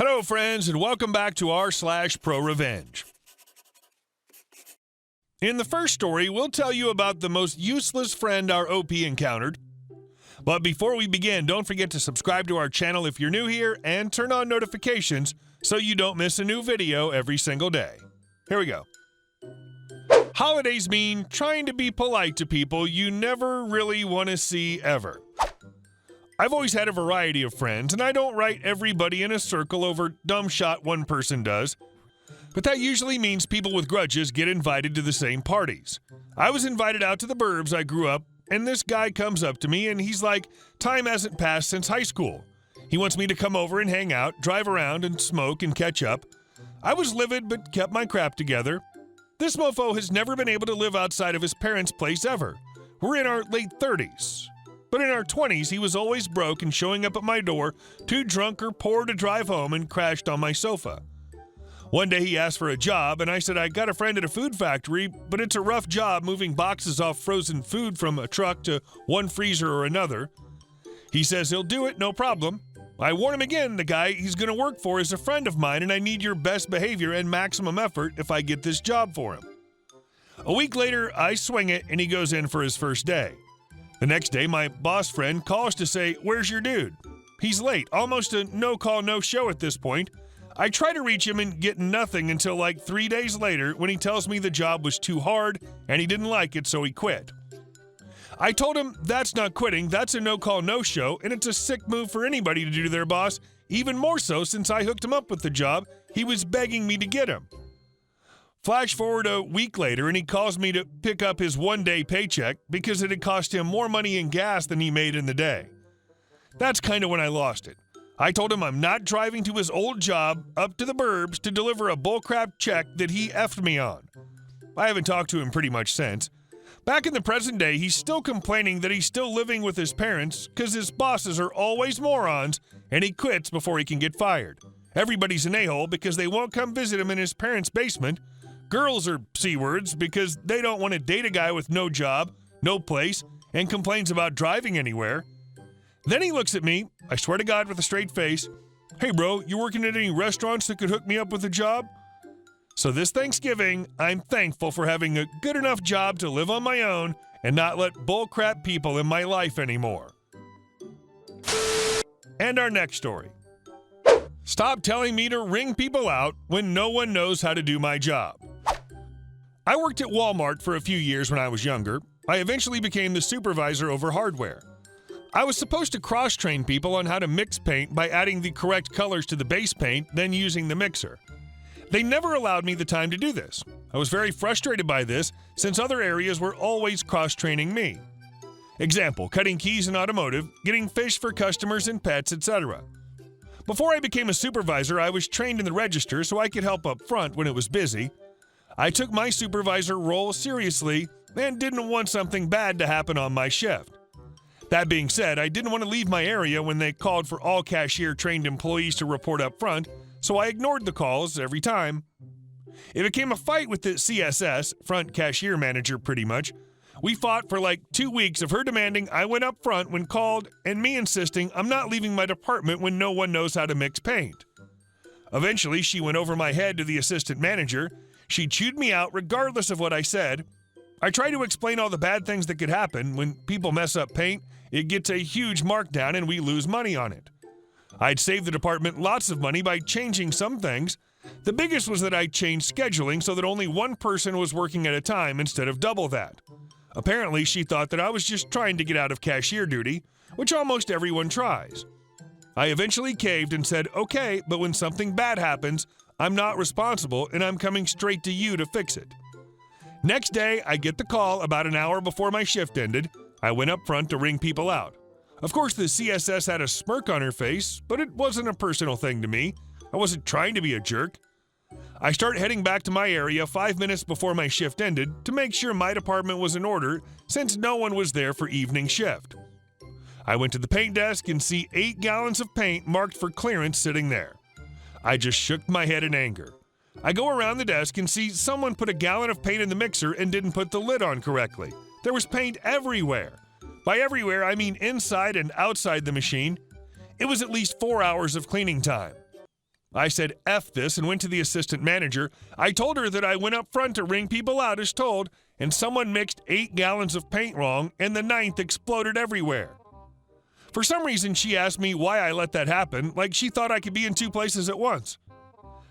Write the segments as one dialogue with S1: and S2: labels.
S1: Hello, friends, and welcome back to r/ProRevenge. In the first story, we'll tell you about the most useless friend our OP encountered. But before we begin, don't forget to subscribe to our channel if you're new here and turn on notifications so you don't miss a new video every single day. Here we go. Holidays mean trying to be polite to people you never really want to see ever. I've always had a variety of friends, and I don't write everybody in a circle over dumb shot one person does. But that usually means people with grudges get invited to the same parties. I was invited out to the burbs I grew up, and this guy comes up to me and he's like, time hasn't passed since high school. He wants me to come over and hang out, drive around and smoke and catch up. I was livid but kept my crap together. This mofo has never been able to live outside of his parents' place ever. We're in our late 30s. But in our 20s, he was always broke and showing up at my door, too drunk or poor to drive home, and crashed on my sofa. One day he asked for a job, and I said I got a friend at a food factory, but it's a rough job moving boxes off frozen food from a truck to one freezer or another. He says he'll do it, no problem. I warn him again, the guy he's going to work for is a friend of mine, and I need your best behavior and maximum effort if I get this job for him. A week later, I swing it, and he goes in for his first day. The next day, my boss friend calls to say, "Where's your dude?" He's late, almost a no-call, no-show at this point. I try to reach him and get nothing until like 3 days later when he tells me the job was too hard and he didn't like it, so he quit. I told him that's not quitting, that's a no-call, no-show, and it's a sick move for anybody to do to their boss, even more so since I hooked him up with the job. He was begging me to get him. Flash forward a week later, and he calls me to pick up his one-day paycheck because it had cost him more money in gas than he made in the day. That's kind of when I lost it. I told him I'm not driving to his old job up to the burbs to deliver a bullcrap check that he effed me on. I haven't talked to him pretty much since. Back in the present day, he's still complaining that he's still living with his parents because his bosses are always morons, and he quits before he can get fired. Everybody's an a-hole because they won't come visit him in his parents' basement. Girls are C-words because they don't want to date a guy with no job, no place, and complains about driving anywhere. Then he looks at me, I swear to God with a straight face, "Hey bro, you working at any restaurants that could hook me up with a job?" So this Thanksgiving, I'm thankful for having a good enough job to live on my own and not let bullcrap people in my life anymore. And our next story. Stop telling me to ring people out when no one knows how to do my job. I worked at Walmart for a few years when I was younger. I eventually became the supervisor over hardware. I was supposed to cross-train people on how to mix paint by adding the correct colors to the base paint, then using the mixer. They never allowed me the time to do this. I was very frustrated by this, since other areas were always cross-training me. Example, cutting keys in automotive, getting fish for customers and pets, etc. Before I became a supervisor, I was trained in the register so I could help up front when it was busy. I took my supervisor role seriously and didn't want something bad to happen on my shift. That being said, I didn't want to leave my area when they called for all cashier-trained employees to report up front, so I ignored the calls every time. It became a fight with the CSS, front cashier manager pretty much. We fought for like 2 weeks of her demanding I went up front when called and me insisting I'm not leaving my department when no one knows how to mix paint. Eventually, she went over my head to the assistant manager. She chewed me out regardless of what I said. I tried to explain all the bad things that could happen. When people mess up paint, it gets a huge markdown and we lose money on it. I'd saved the department lots of money by changing some things. The biggest was that I changed scheduling so that only one person was working at a time instead of double that. Apparently, she thought that I was just trying to get out of cashier duty, which almost everyone tries. I eventually caved and said, "Okay, but when something bad happens, I'm not responsible and I'm coming straight to you to fix it." Next day, I get the call about an hour before my shift ended. I went up front to ring people out. Of course, the CSS had a smirk on her face, but it wasn't a personal thing to me. I wasn't trying to be a jerk. I start heading back to my area 5 minutes before my shift ended to make sure my department was in order since no one was there for evening shift. I went to the paint desk and see 8 gallons of paint marked for clearance sitting there. I just shook my head in anger. I go around the desk and see someone put a gallon of paint in the mixer and didn't put the lid on correctly. There was paint everywhere. By everywhere, I mean inside and outside the machine. It was at least 4 hours of cleaning time. I said F this and went to the assistant manager. I told her that I went up front to ring people out as told, and someone mixed 8 gallons of paint wrong and the 9th exploded everywhere. For some reason, she asked me why I let that happen, like she thought I could be in 2 places at once.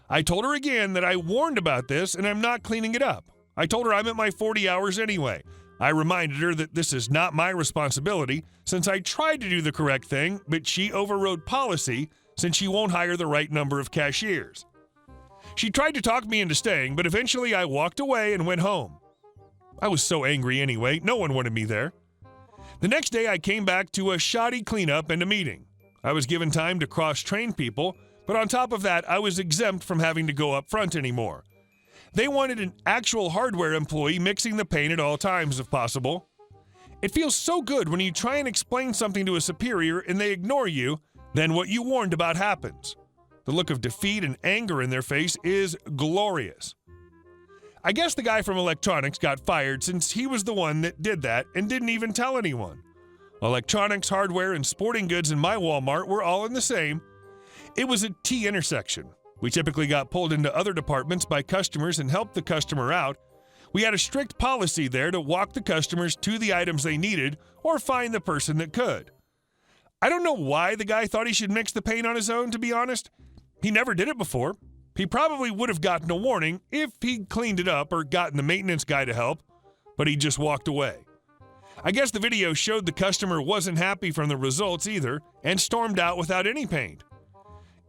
S1: I told her again that I warned about this and I'm not cleaning it up. I told her I'm at my 40 hours anyway. I reminded her that this is not my responsibility since I tried to do the correct thing, but she overrode policy since she won't hire the right number of cashiers. She tried to talk me into staying, but eventually I walked away and went home. I was so angry anyway, no one wanted me there. The next day I came back to a shoddy cleanup and a meeting. I was given time to cross-train people, but on top of that, I was exempt from having to go up front anymore. They wanted an actual hardware employee mixing the paint at all times if possible. It feels so good when you try and explain something to a superior and they ignore you, then what you warned about happens. The look of defeat and anger in their face is glorious. I guess the guy from electronics got fired since he was the one that did that and didn't even tell anyone. Electronics, hardware, and sporting goods in my Walmart were all in the same. It was a T intersection. We typically got pulled into other departments by customers and helped the customer out. We had a strict policy there to walk the customers to the items they needed or find the person that could. I don't know why the guy thought he should mix the paint on his own, to be honest. He never did it before. He probably would have gotten a warning if he'd cleaned it up or gotten the maintenance guy to help, but he just walked away. I guess the video showed the customer wasn't happy from the results either and stormed out without any paint.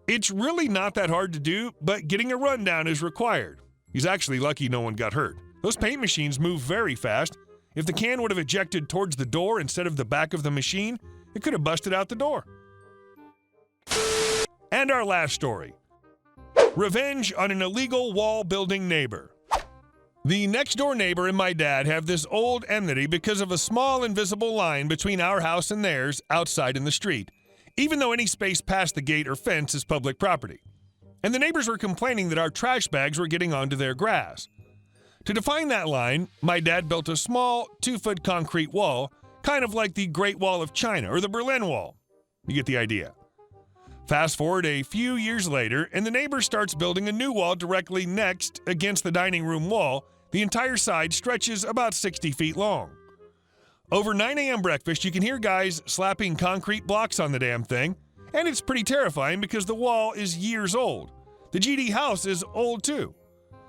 S1: It's really not that hard to do, but getting a rundown is required. He's actually lucky no one got hurt. Those paint machines move very fast. If the can would have ejected towards the door instead of the back of the machine, it could have busted out the door. And our last story. Revenge on an illegal wall-building neighbor. The next-door neighbor and my dad have this old enmity because of a small invisible line between our house and theirs outside in the street, even though any space past the gate or fence is public property. And the neighbors were complaining that our trash bags were getting onto their grass. To define that line, my dad built a small 2-foot concrete wall, kind of like the Great Wall of China or the Berlin Wall. You get the idea. Fast forward a few years later, and the neighbor starts building a new wall directly next against the dining room wall. The entire side stretches about 60 feet long. Over 9 a.m. breakfast, you can hear guys slapping concrete blocks on the damn thing, and it's pretty terrifying because the wall is years old. The GD house is old too,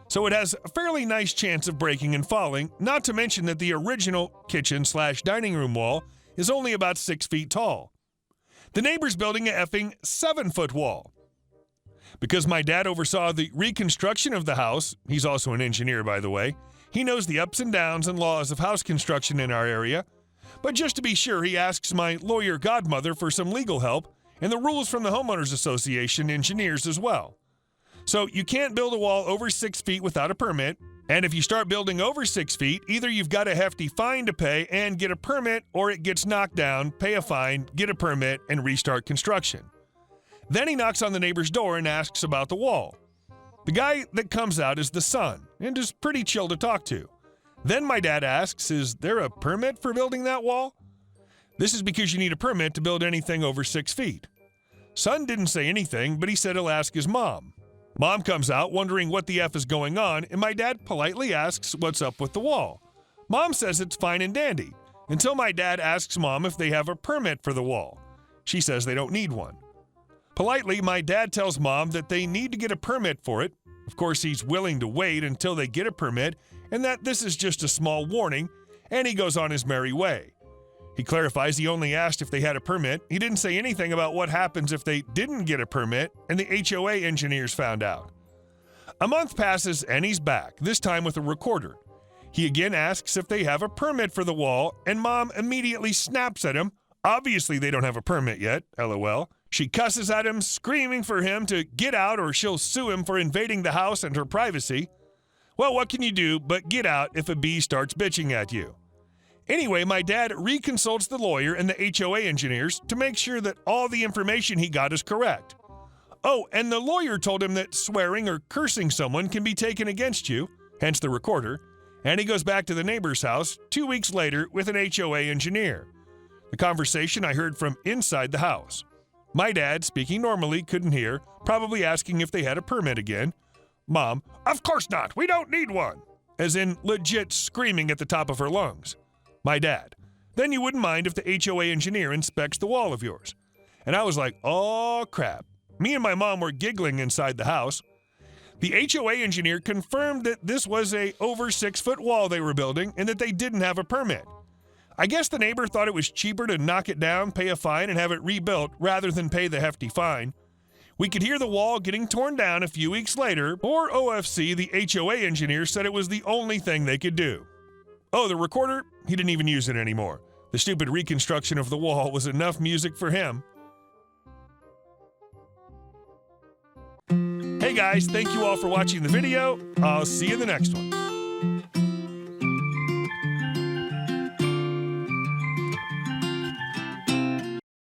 S1: so it has a fairly nice chance of breaking and falling, not to mention that the original kitchen/dining room wall is only about 6 feet tall. The neighbor's building a effing 7-foot wall. Because my dad oversaw the reconstruction of the house, he's also an engineer by the way, he knows the ups and downs and laws of house construction in our area, but just to be sure he asks my lawyer godmother for some legal help and the rules from the Homeowners Association engineers as well. So you can't build a wall over 6 feet without a permit, and if you start building over 6 feet, either you've got a hefty fine to pay and get a permit, or it gets knocked down, pay a fine, get a permit, and restart construction. Then he knocks on the neighbor's door and asks about the wall. The guy that comes out is the son, and is pretty chill to talk to. Then my dad asks, is there a permit for building that wall? This is because you need a permit to build anything over 6 feet. Son didn't say anything, but he said he'll ask his mom. Mom comes out wondering what the F is going on, and my dad politely asks what's up with the wall. Mom says it's fine and dandy, until my dad asks Mom if they have a permit for the wall. She says they don't need one. Politely, my dad tells Mom that they need to get a permit for it. Of course, he's willing to wait until they get a permit, and that this is just a small warning, and he goes on his merry way. He clarifies he only asked if they had a permit. He didn't say anything about what happens if they didn't get a permit, and the HOA engineers found out. A month passes, and he's back, this time with a recorder. He again asks if they have a permit for the wall, and Mom immediately snaps at him. Obviously, they don't have a permit yet, LOL. She cusses at him, screaming for him to get out or she'll sue him for invading the house and her privacy. Well, what can you do but get out if a bee starts bitching at you? Anyway, my dad reconsults the lawyer and the HOA engineers to make sure that all the information he got is correct. Oh, and the lawyer told him that swearing or cursing someone can be taken against you, hence the recorder, and he goes back to the neighbor's house 2 weeks later with an HOA engineer. The conversation I heard from inside the house. My dad, speaking normally, couldn't hear, probably asking if they had a permit again. Mom, of course not, we don't need one. As in, legit screaming at the top of her lungs. My dad, then you wouldn't mind if the HOA engineer inspects the wall of yours. And I was like, oh crap. Me and my mom were giggling inside the house. The HOA engineer confirmed that this was a over 6-foot wall they were building and that they didn't have a permit. I guess the neighbor thought it was cheaper to knock it down, pay a fine, and have it rebuilt rather than pay the hefty fine. We could hear the wall getting torn down a few weeks later, or OFC, the HOA engineer, said it was the only thing they could do. Oh, the recorder? He didn't even use it anymore. The stupid reconstruction of the wall was enough music for him. Hey guys, thank you all for watching the video. I'll see you in the next one.